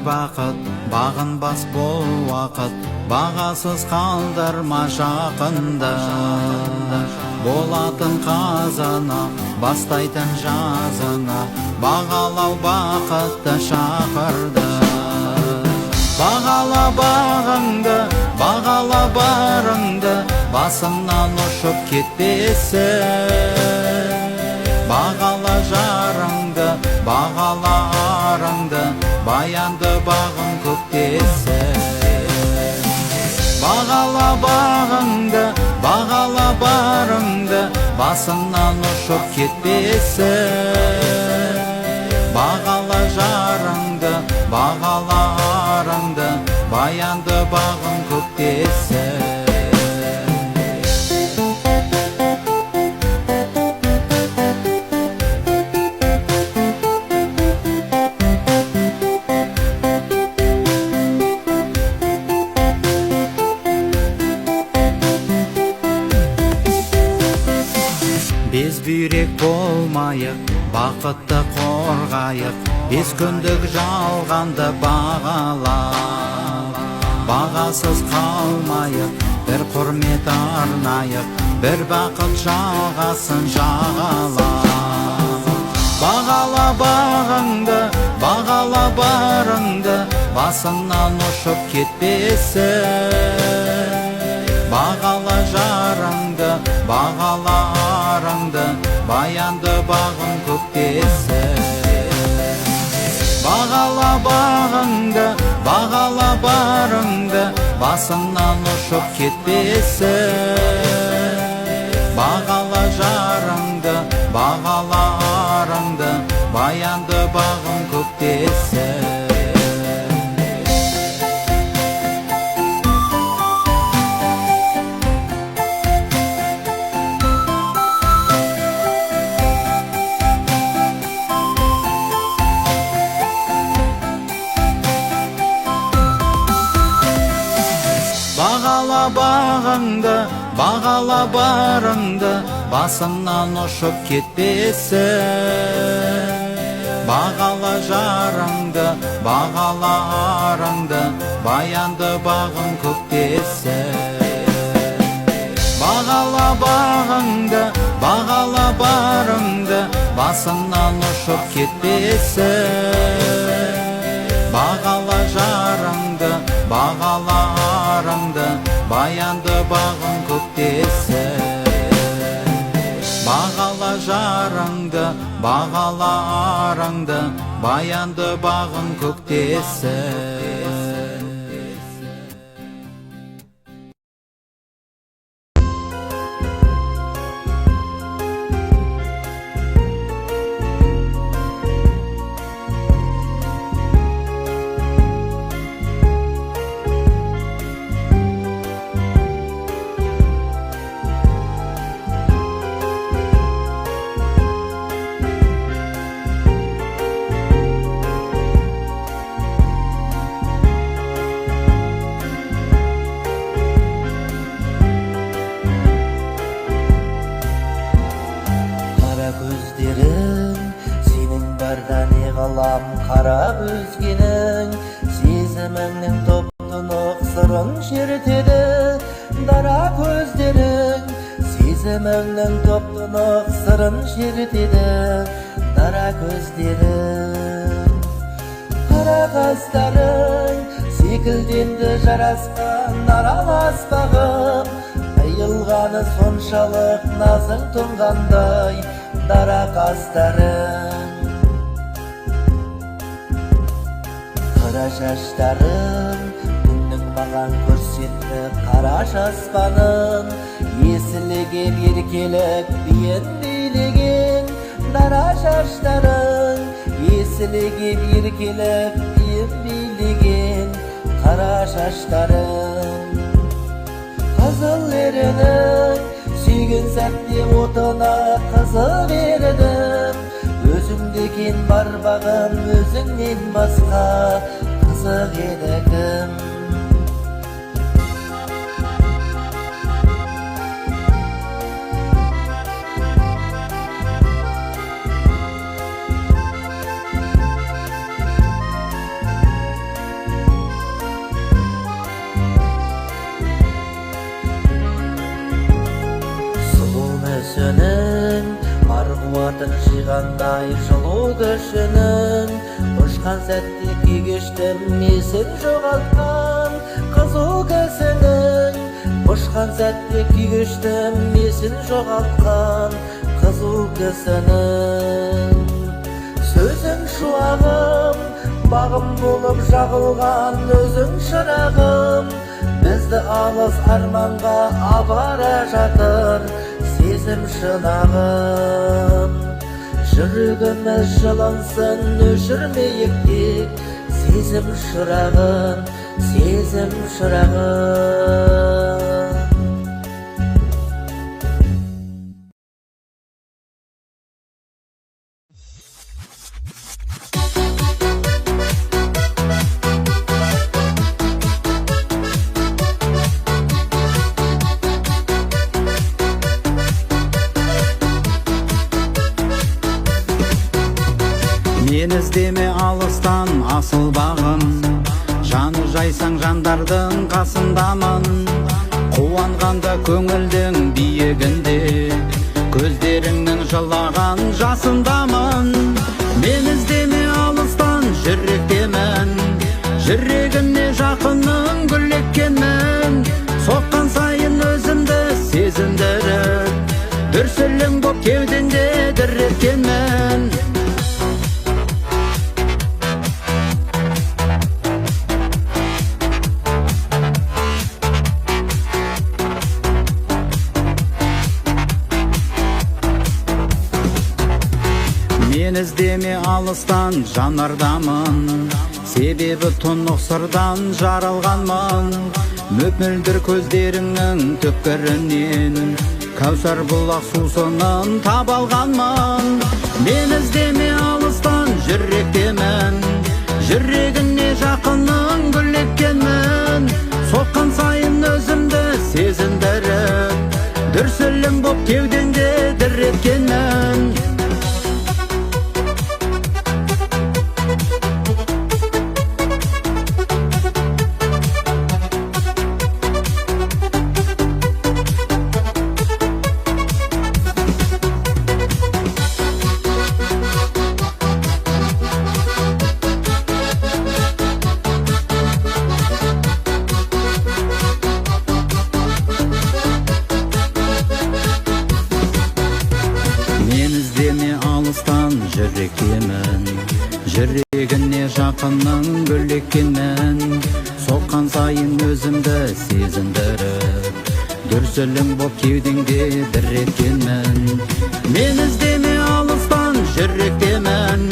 бақыт, бағынбас бұл уақыт, бағасыз қалдырма жақында. Болатын қазына, бастайтын жазына, бағалау бақытты шақырды. Бағала бағыңды, бағала барыңды, басыңнан ұшып кетпесін. Бағала жарыңды, бағала арыңды, баянды бағың көктесін. Бағала бағыңды, бағала барыңды, басыңнан ұшып кетпесін. Бағала жарыңды, бағала арыңды, баянды бағың көктесін. Без бүйрек болмайық, бақытты қорғайық, бес күндік жалғанды бағала. Бағасыз қалмайық, бір құрмет арнайық, бір бақыт жалғасын жағала. Бағала бағыңды, бағала барыңды, басыңнан ұшып кетпесін. Бағала жарыңды, бағала арыңды, баянды бағың көктесін. Бағала бағыңды, бағала барыңды, басыңнан ұшып кетпесін. Бағала жарыңды, бағала арыңды, баянды бағың көктесін. Бағала бағыңды, бағала барыңды, басыңнан ұшып кетпесін. Бағала жарыңды, бағала арыңды, баянды бағың көктесін. Бағала бағыңды, бағала барыңды, басыңнан ұшып кетпесін. Бағала жарыңды, бағала арыңды, баянды бағың көктесін. Бағала жарыңды, бағала арыңды, баянды бағың көктесін. Қара өзгенің сезіміңнің топ-тұнық сырын шертеді. Дара көздерің сезіміңнің топ-тұнық сырын шертеді. Дара көздерің, қара қастарың секілденді жарасқан аралас бағым. Айылғаны соншалық назың тұнғандай дара қастарың. Қара шаштарың күннің маған көрсетті қара аспанын. Есілігем еркелік биін билеген дара шаштарың. Есілігем еркелік биін билеген қара шаштарың. Қызыл ерінің сүйген сәтте отына қызыл бердім. Өзіңдеген бар бағым өзіңнен басқа қызық еді кім. өзінің бар қуатын жиғандай жылу күшінің ұшқан сәтте күй кештім есін жоғалтқан қызу кісінің ұшқан сәтте күй кештім есін жоғалтқан қызу кісінің сөзің шуағым бағым болып жағылған өзің шырағым бізді алыс арманға апара жатыр сезім шынағым жүрегіміз жылынсын өшірмейік тек сезім шырағым сезім шырағым. Мен іздеме алыстан асыл бағым, жаны жайсаң жандардың қасындамын. Қуанғанда көңілдің биігінде, көздеріңнің жылаған жасындамын. Мен іздеме алыстан жүректемін, жүрегіне жақынның гүл еккенмін. Соққан сайын өзімді сезіндіріп, дүрсілің боп кеудемде дір еткенмін. Мен іздеме алыстан жанардамын, себебі тұнық сырдан жаралғанмын. Мөп-мөлдір көздеріңнің түкпірінен кәусар бұлақ сусынын таба алғанмын. Мен іздеме алыстан жүректемін, жүрегіне жақынның гүл еккенмін. Соққан сайын өзімді сезіндіріп, дүрсілің боп кеудемде дір еткенмін. Алыстан жүректемін, жүрегіне жақынның гүл еккенмін. Соққан сайын өзімді сезіндіріп, дүрсілің боп кеудеңде дір еткенмін. Мен іздеме алыстан жүректемін,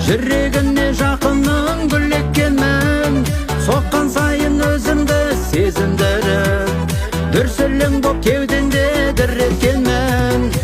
жүрегіне жақынның гүл еккенмін. Соққан сайын өзімді сезіндіріп, дүрсілің боп кеудеңде дір еткенмін.